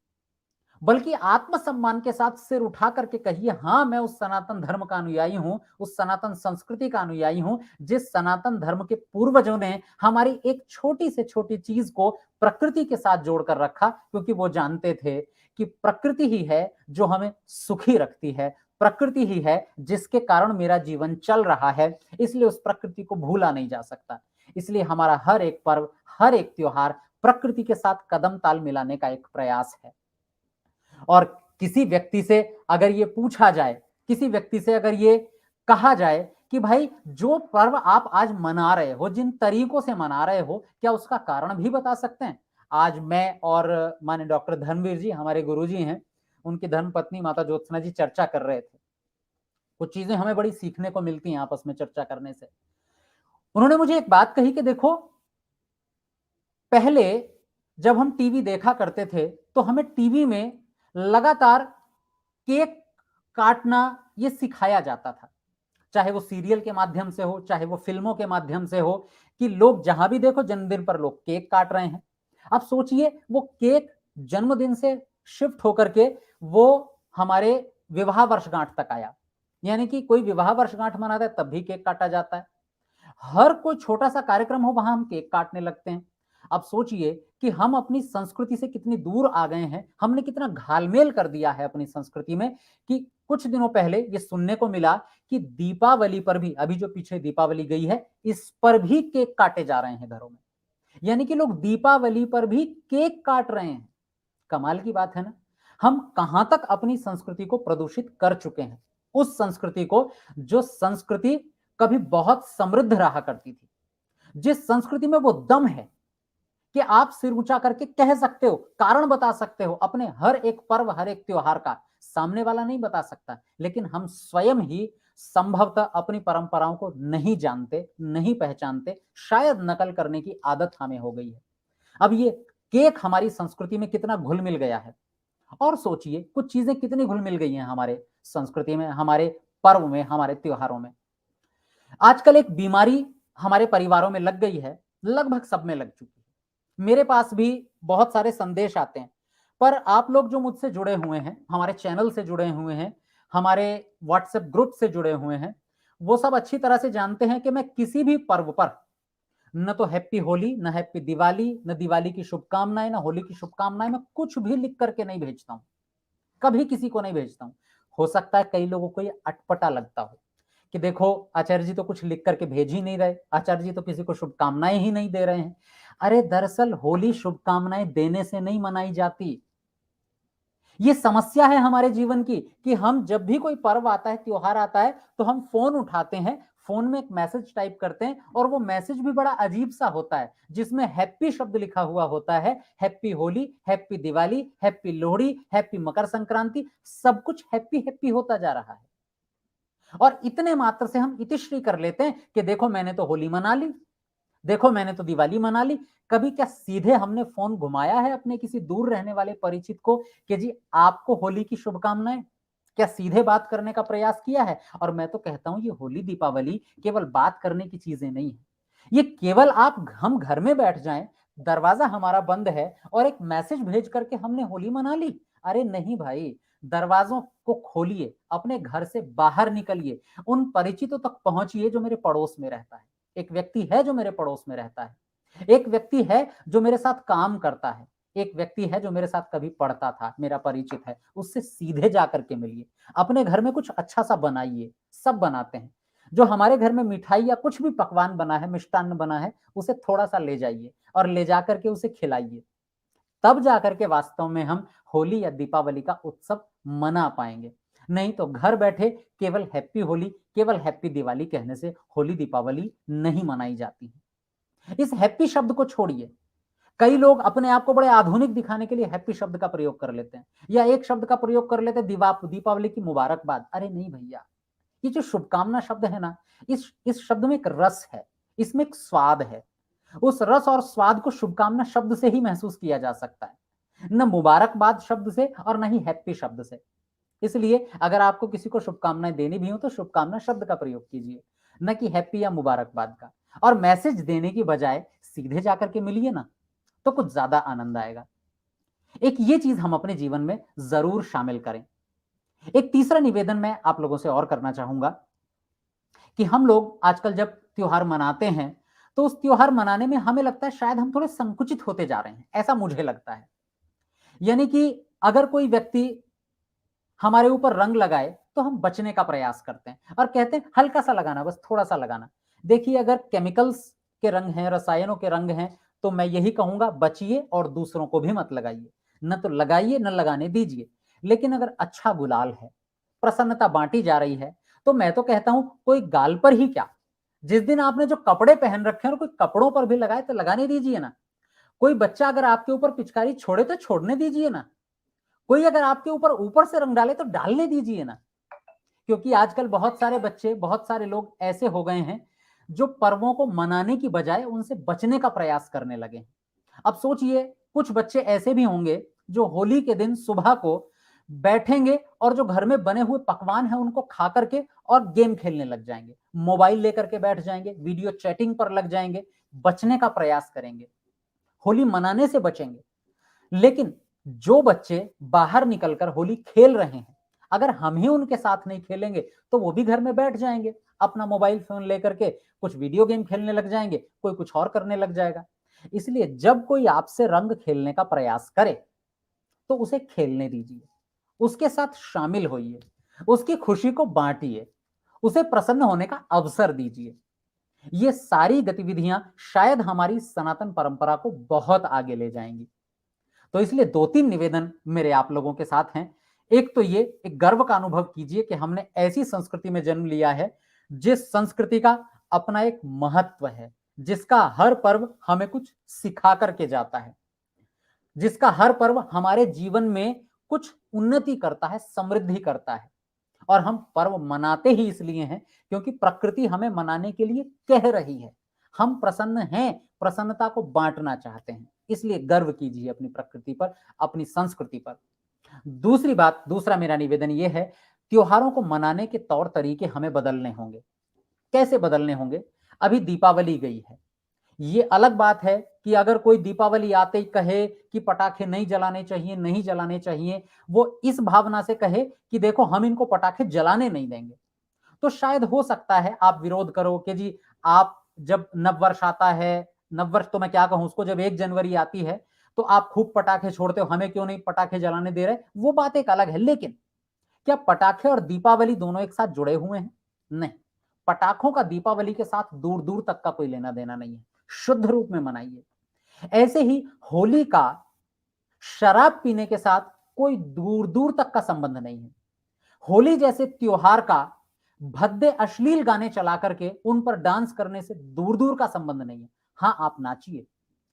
बल्कि आत्मसम्मान के साथ सिर उठा करके कहिए, हाँ मैं उस सनातन धर्म का अनुयायी हूं, उस सनातन संस्कृति का अनुयायी हूं, जिस सनातन धर्म के पूर्वजों ने हमारी एक छोटी से छोटी चीज को प्रकृति के साथ जोड़कर रखा, क्योंकि वो जानते थे कि प्रकृति ही है जो हमें सुखी रखती है, प्रकृति ही है जिसके कारण मेरा जीवन चल रहा है, इसलिए उस प्रकृति को भूला नहीं जा सकता। इसलिए हमारा हर एक पर्व, हर एक त्योहार प्रकृति के साथ कदम ताल मिलाने का एक प्रयास है। और किसी व्यक्ति से अगर ये पूछा जाए, किसी व्यक्ति से अगर ये कहा जाए कि भाई जो पर्व आप आज मना रहे हो, जिन तरीकों से मना रहे हो, क्या उसका कारण भी बता सकते हैं? आज मैं और माने डॉक्टर धर्मवीर जी, हमारे गुरुजी हैं, उनकी धर्मपत्नी माता ज्योत्सना जी चर्चा कर रहे थे। कुछ चीजें हमें बड़ी सीखने को मिलती हैं आपस में चर्चा करने से। उन्होंने मुझे एक बात कही कि देखो, पहले जब हम टीवी देखा करते थे तो हमें टीवी में लगातार केक काटना ये सिखाया जाता था, चाहे वो सीरियल के माध्यम से हो, चाहे वो फिल्मों के माध्यम से हो, कि लोग जहां भी देखो जन्मदिन पर लोग केक काट रहे हैं। अब सोचिए, वो केक जन्मदिन से शिफ्ट होकर के वो हमारे विवाह वर्षगांठ तक आया, यानी कि कोई विवाह वर्षगांठ मनाता है तब भी केक काटा जाता है, हर कोई छोटा सा कार्यक्रम हो वहां हम केक काटने लगते हैं। अब सोचिए कि हम अपनी संस्कृति से कितनी दूर आ गए हैं, हमने कितना घालमेल कर दिया है अपनी संस्कृति में, कि कुछ दिनों पहले ये सुनने को मिला कि दीपावली पर भी, अभी जो पीछे दीपावली गई है, इस पर भी केक काटे जा रहे हैं घरों में, यानी कि लोग दीपावली पर भी केक काट रहे हैं। कमाल की बात है ना। हम कहां तक अपनी संस्कृति को प्रदूषित कर चुके हैं, उस संस्कृति को जो संस्कृति कभी बहुत समृद्ध रहा करती थी, जिस संस्कृति में वो दम है कि आप सिर ऊंचा करके कह सकते हो, कारण बता सकते हो अपने हर एक पर्व, हर एक त्योहार का। सामने वाला नहीं बता सकता, लेकिन हम स्वयं ही संभवतः अपनी परंपराओं को नहीं जानते, नहीं पहचानते, शायद नकल करने की आदत हमें हो गई है। अब ये केक हमारी संस्कृति में कितना घुल मिल गया है, और सोचिए कुछ चीजें कितनी घुल मिल गई हैं हमारे संस्कृति में, हमारे पर्व में, हमारे त्योहारों में। आजकल एक बीमारी हमारे परिवारों में लग गई है, लगभग सब में लग चुकी है। मेरे पास भी बहुत सारे संदेश आते हैं, पर आप लोग जो मुझसे जुड़े हुए हैं, हमारे चैनल से जुड़े हुए हैं, हमारे व्हाट्सएप ग्रुप से जुड़े हुए हैं, वो सब अच्छी तरह से जानते हैं कि मैं किसी भी पर्व पर न तो हैप्पी होली, न हैप्पी दिवाली, न दिवाली की शुभकामनाएं, न होली की शुभकामनाएं, मैं कुछ भी लिख करके नहीं भेजता हूं, कभी किसी को नहीं भेजता हूं। हो सकता है कई लोगों को ये अटपटा लगता हो कि देखो आचार्य जी तो कुछ लिख करके भेज ही नहीं रहे, आचार्य जी तो किसी को शुभकामनाएं ही नहीं दे रहे हैं। अरे दरअसल होली शुभकामनाएं देने से नहीं मनाई जाती। ये समस्या है हमारे जीवन की कि हम जब भी कोई पर्व आता है, त्योहार आता है, तो हम फोन उठाते हैं, फोन में एक मैसेज टाइप करते हैं, और वो मैसेज भी बड़ा अजीब सा होता है, जिसमें हैप्पी शब्द लिखा हुआ होता है। Happy Holi, happy Diwali, happy Lohri, happy Makar Sankranti, सब कुछ हैप्पी हैप्पी होता जा रहा है। और इतने मात्र से हम इतिश्री कर लेते हैं कि देखो मैंने तो होली मना ली, देखो मैंने तो दिवाली मना ली। कभी क्या सीधे हमने फोन घुमाया है अपने किसी दूर रहने वाले परिचित को कि जी आपको होली की शुभकामनाएं? क्या सीधे बात करने का प्रयास किया है? और मैं तो कहता हूं ये होली दीपावली केवल बात करने की चीजें नहीं है, ये केवल आप हम घर में बैठ जाएं, दरवाजा हमारा बंद है और एक मैसेज भेज करके हमने होली मना ली। अरे नहीं भाई, दरवाजों को खोलिए, अपने घर से बाहर निकलिए, उन परिचितों तक पहुंचिए जो मेरे पड़ोस में रहता है। एक व्यक्ति है जो मेरे पड़ोस में रहता है, एक व्यक्ति है जो मेरे साथ काम करता है, एक व्यक्ति है जो मेरे साथ कभी पढ़ता था, मेरा परिचित है, उससे सीधे जाकर के मिलिए। अपने घर में कुछ अच्छा सा बनाइए, सब बनाते हैं। जो हमारे घर में मिठाई या कुछ भी पकवान बना है, मिष्टान्न बना है, उसे थोड़ा सा ले जाइए और ले जाकर के उसे खिलाइए। तब जाकर के वास्तव में हम होली या दीपावली का उत्सव मना पाएंगे। नहीं तो घर बैठे केवल हैप्पी होली, केवल हैप्पी दिवाली कहने से होली दीपावली नहीं मनाई जाती है। इस हैप्पी शब्द को छोड़िए। कई लोग अपने आप को बड़े आधुनिक दिखाने के लिए हैप्पी शब्द का प्रयोग कर लेते हैं, या एक शब्द का प्रयोग कर लेते हैं दीपावली की मुबारकबाद। अरे नहीं भैया, ये जो शुभकामना शब्द है ना, इस शब्द में एक रस है, इसमें एक स्वाद है। उस रस और स्वाद को शुभकामना शब्द से ही महसूस किया जा सकता है, न मुबारकबाद शब्द से और न ही हैप्पी शब्द से। इसलिए अगर आपको किसी को शुभकामनाएं देनी भी हो तो शुभकामना शब्द का प्रयोग कीजिए, न कि हैप्पी या मुबारकबाद का। और मैसेज देने की बजाय सीधे जाकर के मिलिए ना, तो कुछ ज्यादा आनंद आएगा। एक ये चीज हम अपने जीवन में जरूर शामिल करें। एक तीसरा निवेदन मैं आप लोगों से और करना चाहूंगा कि हम लोग आजकल जब त्योहार मनाते हैं, तो उस त्योहार मनाने में हमें लगता है शायद हम थोड़े संकुचित होते जा रहे हैं, ऐसा मुझे लगता है। यानी कि अगर कोई व्यक्ति हमारे ऊपर रंग लगाए तो हम बचने का प्रयास करते हैं और कहते हैं हल्का सा लगाना, बस थोड़ा सा लगाना। देखिए अगर केमिकल्स के रंग हैं, रसायनों के रंग हैं, तो मैं यही कहूंगा बचिए और दूसरों को भी मत लगाइए। न तो लगाइए न लगाने दीजिए। लेकिन अगर अच्छा गुलाल है, प्रसन्नता बांटी जा रही है, तो मैं तो कहता हूं कोई गाल पर ही क्या, जिस दिन आपने जो कपड़े पहन रखे हैं और कोई कपड़ों पर भी लगाए तो लगाने दीजिए ना। कोई बच्चा अगर आपके ऊपर पिचकारी छोड़े तो छोड़ने दीजिए ना। कोई अगर आपके ऊपर से रंग डाले तो डालने दीजिए ना। क्योंकि आजकल बहुत सारे बच्चे, बहुत सारे लोग ऐसे हो गए हैं जो पर्वों को मनाने की बजाय उनसे बचने का प्रयास करने लगे हैं। अब सोचिए कुछ बच्चे ऐसे भी होंगे जो होली के दिन सुबह को बैठेंगे और जो घर में बने हुए पकवान हैं उनको खा करके और गेम खेलने लग जाएंगे, मोबाइल लेकर के बैठ जाएंगे, वीडियो चैटिंग पर लग जाएंगे, बचने का प्रयास करेंगे, होली मनाने से बचेंगे। लेकिन जो बच्चे बाहर निकलकर होली खेल रहे हैं, अगर हम ही उनके साथ नहीं खेलेंगे तो वो भी घर में बैठ जाएंगे, अपना मोबाइल फोन लेकर के कुछ वीडियो गेम खेलने लग जाएंगे, कोई कुछ और करने लग जाएगा। इसलिए जब कोई आपसे रंग खेलने का प्रयास करे तो उसे खेलने दीजिए, उसके साथ शामिल होइए, उसकी खुशी को बांटिए, उसे प्रसन्न होने का अवसर दीजिए। ये सारी गतिविधियां शायद हमारी सनातन परंपरा को बहुत आगे ले जाएंगी। तो इसलिए 2-3 निवेदन मेरे आप लोगों के साथ हैं। एक तो ये, एक गर्व का अनुभव कीजिए कि हमने ऐसी संस्कृति में जन्म लिया है जिस संस्कृति का अपना एक महत्व है, जिसका हर पर्व हमें कुछ सिखा करके जाता है, जिसका हर पर्व हमारे जीवन में कुछ उन्नति करता है, समृद्धि करता है। और हम पर्व मनाते ही इसलिए हैं क्योंकि प्रकृति हमें मनाने के लिए कह रही है। हम प्रसन्न हैं, प्रसन्नता को बांटना चाहते हैं, इसलिए गर्व कीजिए अपनी प्रकृति पर, अपनी संस्कृति पर। दूसरी बात, दूसरा मेरा निवेदन यह है, त्योहारों को मनाने के तौर तरीके हमें बदलने होंगे। कैसे बदलने होंगे? अभी दीपावली गई है, ये अलग बात है कि अगर कोई दीपावली आते ही कहे कि पटाखे नहीं जलाने चाहिए, नहीं जलाने चाहिए, वो इस भावना से कहे कि देखो हम इनको पटाखे जलाने नहीं देंगे, तो शायद हो सकता है आप विरोध करो कि जी आप जब नववर्ष आता है, नववर्ष तो मैं क्या कहूं उसको, जब 1 जनवरी आती है तो आप खूब पटाखे छोड़ते हो, हमें क्यों नहीं पटाखे जलाने दे रहे? वो बात एक अलग है। लेकिन क्या पटाखे और दीपावली दोनों एक साथ जुड़े हुए हैं? नहीं, पटाखों का दीपावली के साथ दूर दूर तक का कोई लेना देना नहीं है, शुद्ध रूप में मनाइए। ऐसे ही होली का शराब पीने के साथ कोई दूर दूर तक का संबंध नहीं है। होली जैसे त्योहार का भद्दे अश्लील गाने चला करके उन पर डांस करने से दूर दूर का संबंध नहीं है। हाँ, आप नाचिए,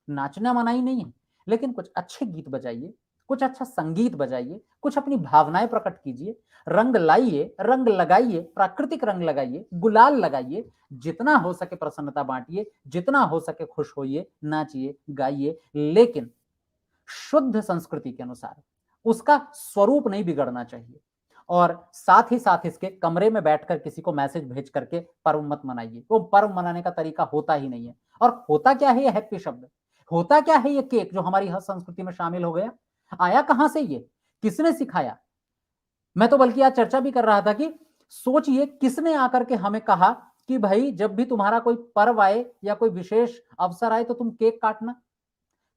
नाचना मनाही नहीं है, लेकिन कुछ अच्छे गीत बजाइए, कुछ अच्छा संगीत बजाइए, कुछ अपनी भावनाएं प्रकट कीजिए, रंग लाइए, रंग लगाइए, प्राकृतिक रंग लगाइए, गुलाल लगाइए, जितना हो सके प्रसन्नता बांटिए, जितना हो सके खुश होइए, नाचिए, गाइए, लेकिन शुद्ध संस्कृति के अनुसार। उसका स्वरूप नहीं बिगड़ना चाहिए। और साथ ही साथ इसके कमरे में बैठकर किसी को मैसेज भेज करके पर्व मत मनाइए, वो पर्व मनाने का तरीका होता ही नहीं है। और होता क्या है ये हैप्पी शब्द, होता क्या है ये केक जो हमारी हर संस्कृति में शामिल हो गया, आया कहां से ये, किसने सिखाया? मैं तो बल्कि आज चर्चा भी कर रहा था कि सोचिए किसने आकर के हमें कहा कि भाई जब भी तुम्हारा कोई पर्व आए या कोई विशेष अवसर आए तो तुम केक काटना।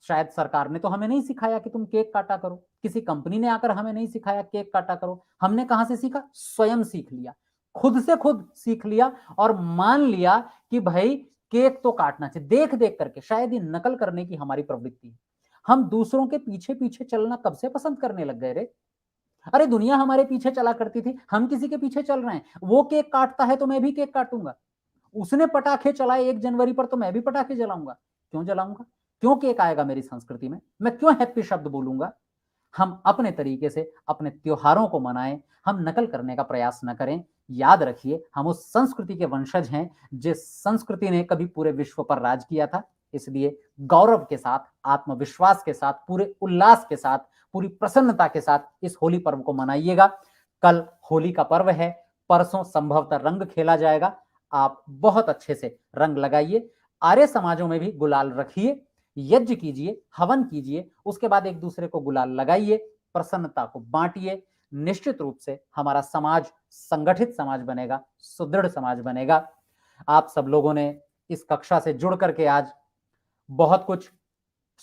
शायद सरकार ने तो हमें नहीं सिखाया कि तुम केक काटा करो, किसी कंपनी ने आकर हमें नहीं सिखाया केक काटा करो। हमने कहां से सीखा? स्वयं सीख लिया, खुद से खुद सीख लिया और मान लिया कि भाई केक तो काटना चाहिए। देख देख करके, शायद ये नकल करने की हमारी प्रवृत्ति है। हम दूसरों के पीछे पीछे चलना कब से पसंद करने लग गए रे? अरे दुनिया हमारे पीछे चला करती थी, हम किसी के पीछे चल रहे हैं। वो केक काटता है तो मैं भी केक काटूंगा, उसने पटाखे चलाए 1 जनवरी पर तो मैं भी पटाखे जलाऊंगा। क्यों जलाऊंगा? क्यों केक आएगा मेरी संस्कृति में? मैं क्यों हैप्पी शब्द बोलूंगा? हम अपने तरीके से अपने त्योहारों को मनाएं, हम नकल करने का प्रयास न करें। याद रखिए, हम उस संस्कृति के वंशज हैं जिस संस्कृति ने कभी पूरे विश्व पर राज किया था। इसलिए गौरव के साथ, आत्मविश्वास के साथ, पूरे उल्लास के साथ, पूरी प्रसन्नता के साथ इस होली पर्व को मनाइएगा। कल होली का पर्व है, परसों संभवतः रंग खेला जाएगा। आप बहुत अच्छे से रंग लगाइए, आर्य समाजों में भी गुलाल रखिए, यज्ञ कीजिए, हवन कीजिए, उसके बाद एक दूसरे को गुलाल लगाइए, प्रसन्नता को बांटिए। निश्चित रूप से हमारा समाज संगठित समाज बनेगा, सुदृढ़ समाज बनेगा। आप सब लोगों ने इस कक्षा से जुड़ करके आज बहुत कुछ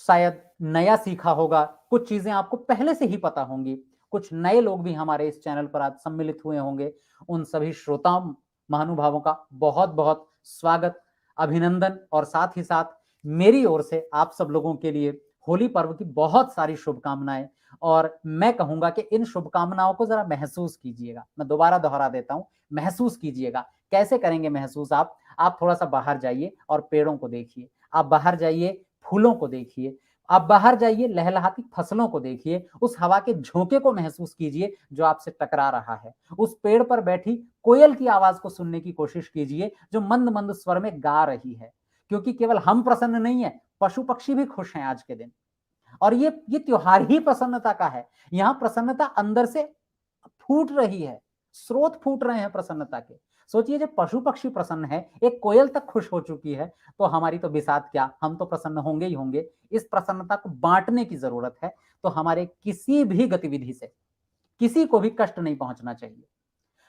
शायद नया सीखा होगा, कुछ चीजें आपको पहले से ही पता होंगी, कुछ नए लोग भी हमारे इस चैनल पर आज सम्मिलित हुए होंगे। उन सभी श्रोताओं महानुभावों का बहुत बहुत स्वागत, अभिनंदन, और साथ ही साथ मेरी ओर से आप सब लोगों के लिए होली पर्व की बहुत सारी शुभकामनाएं। और मैं कहूंगा कि इन शुभकामनाओं को जरा महसूस कीजिएगा। मैं दोबारा दोहरा देता हूं, महसूस कीजिएगा। कैसे करेंगे महसूस? आप थोड़ा सा बाहर जाइए और पेड़ों को देखिए, आप बाहर जाइए, फूलों को देखिए, आप बाहर जाइए, लहलहाती फसलों को देखिए, उस हवा के झोंके को महसूस कीजिए जो आपसे टकरा रहा है, उस पेड़ पर बैठी कोयल की आवाज को सुनने की कोशिश कीजिए जो मंद मंद स्वर में गा रही है। क्योंकि केवल हम प्रसन्न नहीं है, पशु पक्षी भी खुश हैं आज के दिन। और ये त्योहार ही प्रसन्नता का है। यहां प्रसन्नता अंदर से फूट रही है, स्रोत फूट रहे हैं प्रसन्नता के। सोचिए, जब पशु पक्षी प्रसन्न है, एक कोयल तक खुश हो चुकी है, तो हमारी तो बिसात क्या, हम तो प्रसन्न होंगे ही होंगे। इस प्रसन्नता को बांटने की जरूरत है। तो हमारे किसी भी गतिविधि से किसी को भी कष्ट नहीं पहुंचना चाहिए।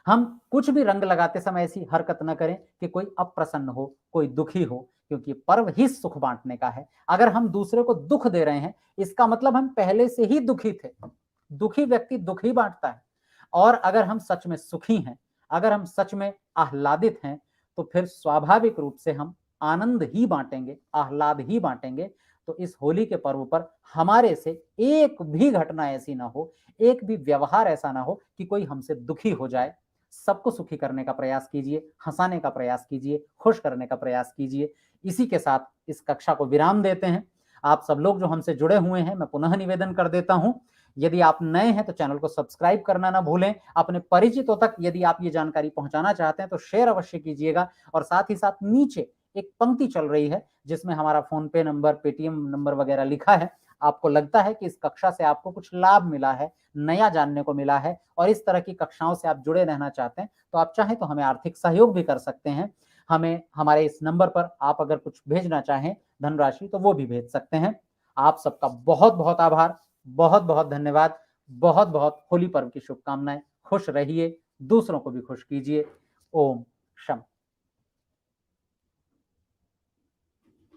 हम कुछ भी रंग लगाते समय ऐसी हरकत न करें कि कोई अप्रसन्न हो, कोई दुखी हो, क्योंकि पर्व ही सुख बांटने का है। अगर हम दूसरे को दुख दे रहे हैं, इसका मतलब हम पहले से ही दुखी थे। दुखी व्यक्ति दुख ही बांटता है। और अगर हम सच में सुखी हैं, अगर हम सच में आह्लादित हैं, तो फिर स्वाभाविक रूप से हम आनंद ही बांटेंगे, आह्लाद ही बांटेंगे। तो इस होली के पर्व पर हमारे से एक भी घटना ऐसी ना हो, एक भी व्यवहार ऐसा ना हो कि कोई हमसे दुखी हो जाए। सबको सुखी करने का प्रयास कीजिए, हंसाने का प्रयास कीजिए, खुश करने का प्रयास कीजिए। इसी के साथ इस कक्षा को विराम देते हैं। आप सब लोग जो हमसे जुड़े हुए हैं, मैं पुनः निवेदन कर देता हूं, यदि आप नए हैं तो चैनल को सब्सक्राइब करना ना भूलें। अपने परिचितों तक यदि आप ये जानकारी पहुंचाना चाहते हैं तो शेयर अवश्य कीजिएगा। और साथ ही साथ नीचे एक पंक्ति चल रही है जिसमें हमारा फोन पे नंबर, पेटीएम नंबर वगैरह लिखा है। आपको लगता है कि इस कक्षा से आपको कुछ लाभ मिला है, नया जानने को मिला है और इस तरह की कक्षाओं से आप जुड़े रहना चाहते हैं, तो आप चाहें तो हमें आर्थिक सहयोग भी कर सकते हैं। हमें हमारे इस नंबर पर आप अगर कुछ भेजना चाहें धनराशि तो वो भी भेज सकते हैं। आप सबका बहुत बहुत आभार, बहुत बहुत धन्यवाद, बहुत बहुत होली पर्व की शुभकामनाएं। खुश रहिए, दूसरों को भी खुश कीजिए। ओम शम।